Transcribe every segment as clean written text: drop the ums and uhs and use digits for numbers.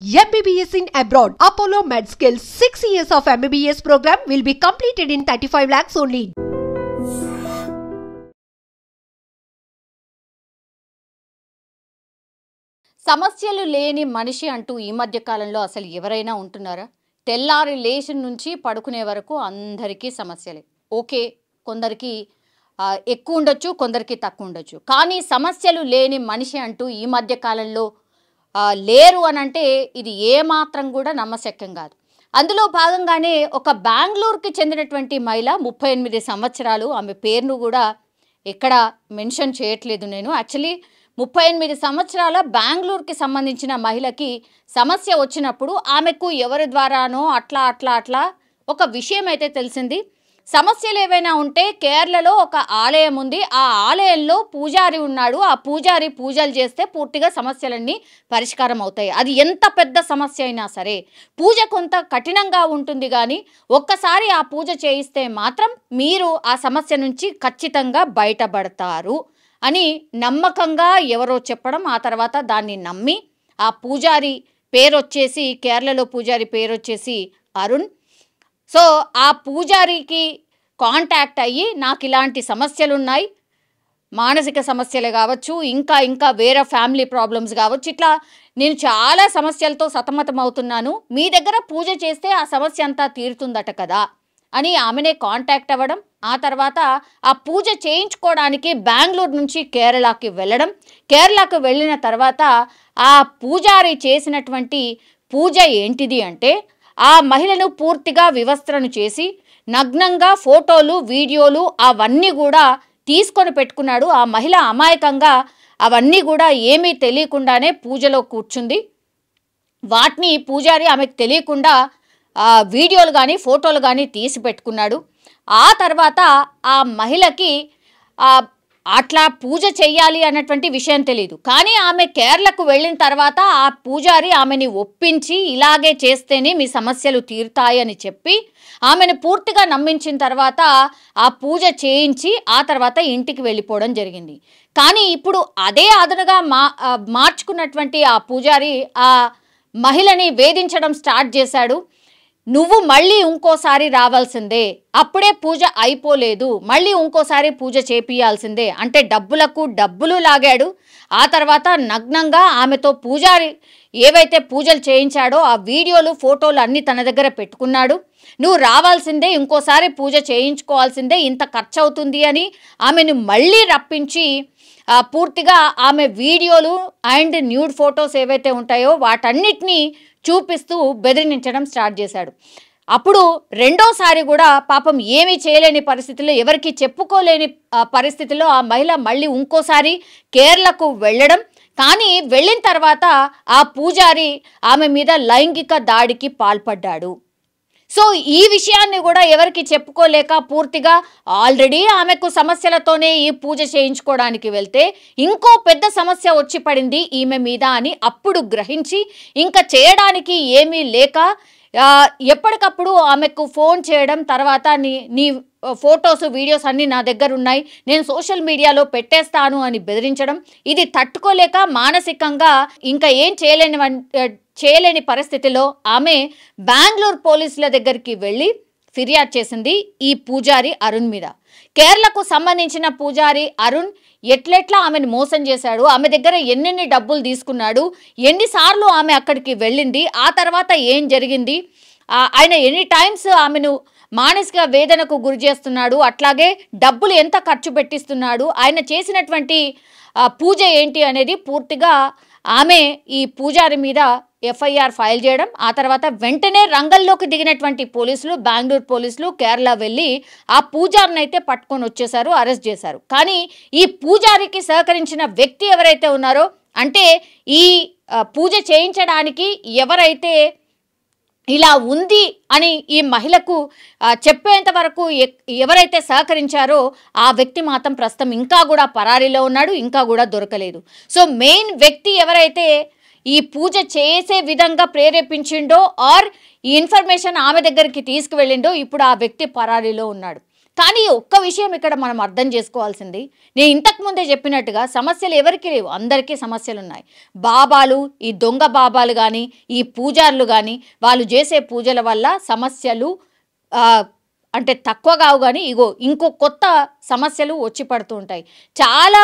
MBBS in abroad. Apollo MedSkill 6 years of MBBS program will be completed in 35 lakhs only. సమస్యలు లేని మనిషి అంటూ ఈ మధ్య కాలంలో అసలు ఎవరైనా ఉంటున్నారా? తెల్లారి లేచిన నుంచి పడుకునే వరకు అందరికీ సమస్యలే. ఓకే, కొందరికి ఎక్కువ ఉండొచ్చు, కొందరికి తక్కువ ఉండొచ్చు. కానీ సమస్యలు లేని మనిషి అంటూ ఈ మధ్య కాలంలో లేరు అని అంటే ఇది ఏమాత్రం కూడా నమ్మశక్యం కాదు. అందులో భాగంగానే ఒక బెంగళూరుకి చెందినటువంటి మహిళ 38 సంవత్సరాలు, ఆమె పేరును కూడా ఎక్కడ మెన్షన్ చేయట్లేదు నేను. యాక్చువల్లీ 38 సంవత్సరాల బెంగళూరుకి సంబంధించిన మహిళకి సమస్య వచ్చినప్పుడు ఆమెకు ఎవరి ద్వారానో అట్లా ఒక విషయం అయితే తెలిసింది. సమస్యలు ఏవైనా ఉంటే కేరళలో ఒక ఆలయం ఉంది, ఆ ఆలయంలో పూజారి ఉన్నాడు, ఆ పూజారి పూజలు చేస్తే పూర్తిగా సమస్యలన్నీ పరిష్కారం అవుతాయి. అది ఎంత పెద్ద సమస్య అయినా సరే, పూజ కొంత కఠినంగా ఉంటుంది కానీ ఒక్కసారి ఆ పూజ చేయిస్తే మాత్రం మీరు ఆ సమస్య నుంచి ఖచ్చితంగా బయటపడతారు అని నమ్మకంగా ఎవరో చెప్పడం, ఆ తర్వాత దాన్ని నమ్మి ఆ పూజారి పేరు వచ్చేసి, కేరళలో పూజారి పేరు వచ్చేసి అరుణ్. సో ఆ పూజారికి కాంటాక్ట్ అయ్యి నాకు ఇలాంటి సమస్యలు ఉన్నాయి, మానసిక సమస్యలు కావచ్చు, ఇంకా వేరే ఫ్యామిలీ ప్రాబ్లమ్స్ కావచ్చు, ఇట్లా నేను చాలా సమస్యలతో సతమతం అవుతున్నాను, మీ దగ్గర పూజ చేస్తే ఆ సమస్య అంతా తీరుతుందట కదా అని ఆమెనే కాంటాక్ట్ అవ్వడం. ఆ తర్వాత ఆ పూజ చేయించుకోవడానికి బెంగళూరు నుంచి కేరళకి వెళ్ళడం. కేరళకు వెళ్ళిన తర్వాత ఆ పూజారి చేసినటువంటి పూజ ఏంటిది అంటే, ఆ మహిళను పూర్తిగా వివస్త్రను చేసి నగ్నంగా ఫోటోలు, వీడియోలు అవన్నీ కూడా తీసుకొని పెట్టుకున్నాడు. ఆ మహిళ అమాయకంగా అవన్నీ కూడా ఏమీ తెలియకుండానే పూజలో కూర్చుంది. వాటిని పూజారి ఆమెకు తెలియకుండా వీడియోలు కానీ ఫోటోలు కానీ తీసి పెట్టుకున్నాడు. ఆ తర్వాత ఆ మహిళకి అట్లా పూజ చెయ్యాలి అన్నటువంటి విషయం తెలియదు. కానీ ఆమె కేరళకు వెళ్ళిన తర్వాత ఆ పూజారి ఆమెని ఒప్పించి ఇలాగే చేస్తేనే మీ సమస్యలు తీరుతాయని చెప్పి ఆమెను పూర్తిగా నమ్మించిన తర్వాత ఆ పూజ చేయించి ఆ తర్వాత ఇంటికి వెళ్ళిపోవడం జరిగింది. కానీ ఇప్పుడు అదే అదనుగా మార్చుకున్నటువంటి ఆ పూజారి ఆ మహిళని వేధించడం స్టార్ట్ చేశాడు. నువ్వు మళ్ళీ ఇంకోసారి రావాల్సిందే, అప్పుడే పూజ అయిపోలేదు, మళ్ళీ ఇంకోసారి పూజ చేపియాల్సిందే అంటే డబ్బులకు డబ్బులు లాగాడు. ఆ తర్వాత నగ్నంగా ఆమెతో పూజారి ఏవైతే పూజలు చేయించాడో ఆ వీడియోలు ఫోటోలు అన్నీ తన దగ్గర పెట్టుకున్నాడు. నువ్వు రావాల్సిందే, ఇంకోసారి పూజ చేయించుకోవాల్సిందే, ఇంత ఖర్చు అవుతుంది అని ఆమెను మళ్ళీ రప్పించి పూర్తిగా ఆమె వీడియోలు అండ్ న్యూడ్ ఫొటోస్ ఏవైతే ఉంటాయో వాటన్నిటినీ చూపిస్తూ బెదిరించడం స్టార్ట్ చేశాడు. అప్పుడు రెండోసారి కూడా పాపం ఏమీ చేయలేని పరిస్థితుల్లో, ఎవరికి చెప్పుకోలేని పరిస్థితుల్లో ఆ మహిళ మళ్ళీ ఇంకోసారి కేరళకు వెళ్ళడం. కానీ వెళ్ళిన తర్వాత ఆ పూజారి ఆమె మీద లైంగిక దాడికి పాల్పడ్డాడు. సో ఈ విషయాన్ని కూడా ఎవరికి చెప్పుకోలేక పూర్తిగా ఆల్రెడీ ఆమెకు సమస్యలతోనే ఈ పూజ చేయించుకోవడానికి వెళ్తే ఇంకో పెద్ద సమస్య వచ్చి పడింది ఈమె మీద అని అప్పుడు గ్రహించి ఇంకా చేయడానికి ఏమీ లేక ఎప్పటికప్పుడు ఆమెకు ఫోన్ చేయడం, తర్వాత నీ ఫొటోస్ వీడియోస్ అన్నీ నా దగ్గర ఉన్నాయి, నేను సోషల్ మీడియాలో పెట్టేస్తాను అని బెదిరించడం. ఇది తట్టుకోలేక మానసికంగా ఇంకా ఏం చేయలేని పరిస్థితిలో ఆమె బెంగళూరు పోలీసుల దగ్గరికి వెళ్ళి ఫిర్యాదు చేసింది ఈ పూజారి అరుణ్ మీద. కేరళకు సంబంధించిన పూజారి అరుణ్ ఎట్లెట్లా ఆమెను మోసం చేశాడు, ఆమె దగ్గర ఎన్నెన్ని డబ్బులు తీసుకున్నాడు, ఎన్నిసార్లు ఆమె అక్కడికి వెళ్ళింది, ఆ తర్వాత ఏం జరిగింది, ఆయన ఎన్ని టైమ్స్ ఆమెను మానసిక వేదనకు గురి చేస్తున్నాడు, అట్లాగే డబ్బులు ఎంత ఖర్చు పెట్టిస్తున్నాడు, ఆయన చేసినటువంటి పూజ ఏంటి అనేది పూర్తిగా ఆమె ఈ పూజారి మీద ఎఫ్ఐఆర్ ఫైల్ చేయడం. ఆ తర్వాత వెంటనే రంగంలోకి దిగినటువంటి పోలీసులు, బెంగళూరు పోలీసులు కేరళ వెళ్ళి ఆ పూజారిని అయితే పట్టుకొని వచ్చేశారు, అరెస్ట్ చేశారు. కానీ ఈ పూజారికి సహకరించిన వ్యక్తి ఎవరైతే ఉన్నారో, అంటే ఈ పూజ చేయించడానికి ఎవరైతే ఇలా ఉంది అని ఈ మహిళకు చెప్పేంత వరకు ఎవరైతే సహకరించారో ఆ వ్యక్తి మాత్రం ప్రస్తుతం ఇంకా కూడా పరారీలో ఉన్నాడు, ఇంకా కూడా దొరకలేదు. సో మెయిన్ వ్యక్తి ఎవరైతే ఈ పూజ చేసే విధంగా ప్రేరేపించిండో ఆర్ ఈ ఇన్ఫర్మేషన్ ఆమె దగ్గరికి తీసుకువెళ్ళిండో ఇప్పుడు ఆ వ్యక్తి పరారీలో ఉన్నాడు. కానీ ఒక్క విషయం ఇక్కడ మనం అర్థం చేసుకోవాల్సింది, నేను ఇంతకు ముందే చెప్పినట్టుగా సమస్యలు ఎవరికి లేవు, అందరికీ సమస్యలు ఉన్నాయి. బాబాలు, ఈ దొంగ బాబాలు కానీ, ఈ పూజారులు కానీ, వాళ్ళు చేసే పూజల వల్ల సమస్యలు అంటే తక్కువ కావు, కానీ ఇగో ఇంకో కొత్త సమస్యలు వచ్చి పడుతూ ఉంటాయి. చాలా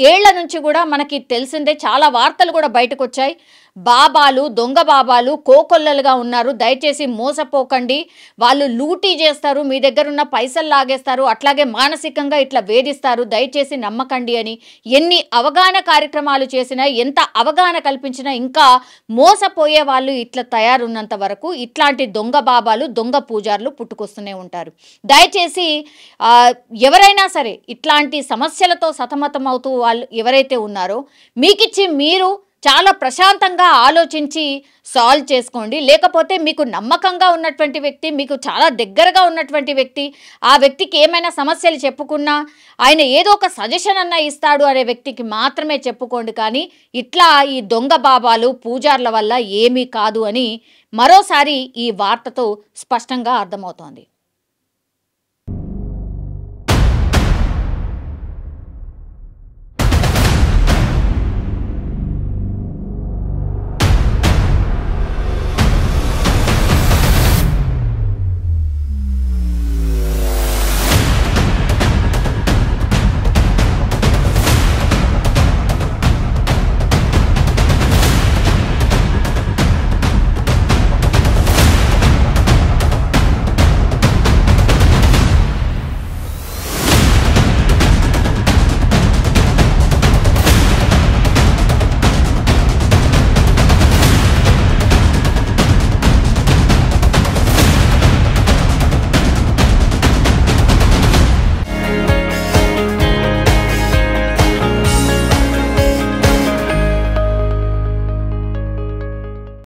ఏళ్ల నుంచి కూడా మనకి తెలిసిందే, చాలా వార్తలు కూడా బయటకు వచ్చాయి. బాబాలు, దొంగ బాబాలు కోకొల్లలుగా ఉన్నారు, దయచేసి మోసపోకండి, వాళ్ళు లూటీ చేస్తారు, మీ దగ్గర ఉన్న పైసలు లాగేస్తారు, అట్లాగే మానసికంగా ఇట్లా వేధిస్తారు, దయచేసి నమ్మకండి అని ఎన్ని అవగాహన కార్యక్రమాలు చేసినా, ఎంత అవగాహన కల్పించినా ఇంకా మోసపోయే వాళ్ళు ఇట్లా తయారున్నంత వరకు ఇట్లాంటి దొంగ బాబాలు, దొంగ పూజారులు పుట్టుకొస్తూనే ఉంటారు. దయచేసి ఎవరైనా సరే ఇట్లాంటి సమస్యలతో సతమతం అవుతూ వాళ్ళు ఎవరైతే ఉన్నారో మీకిచ్చి మీరు చాలా ప్రశాంతంగా ఆలోచించి సాల్వ్ చేసుకోండి. లేకపోతే మీకు నమ్మకంగా ఉన్నటువంటి వ్యక్తి, మీకు చాలా దగ్గరగా ఉన్నటువంటి వ్యక్తి, ఆ వ్యక్తికి ఏమైనా సమస్యలు చెప్పుకున్నా ఆయన ఏదో ఒక సజెషన్ అన్నా ఇస్తాడు అనే వ్యక్తికి మాత్రమే చెప్పుకోండి. కానీ ఇట్లా ఈ దొంగ బాబాలు, పూజార్ల వల్ల ఏమీ కాదు అని మరోసారి ఈ వార్తతో స్పష్టంగా అర్థమవుతోంది.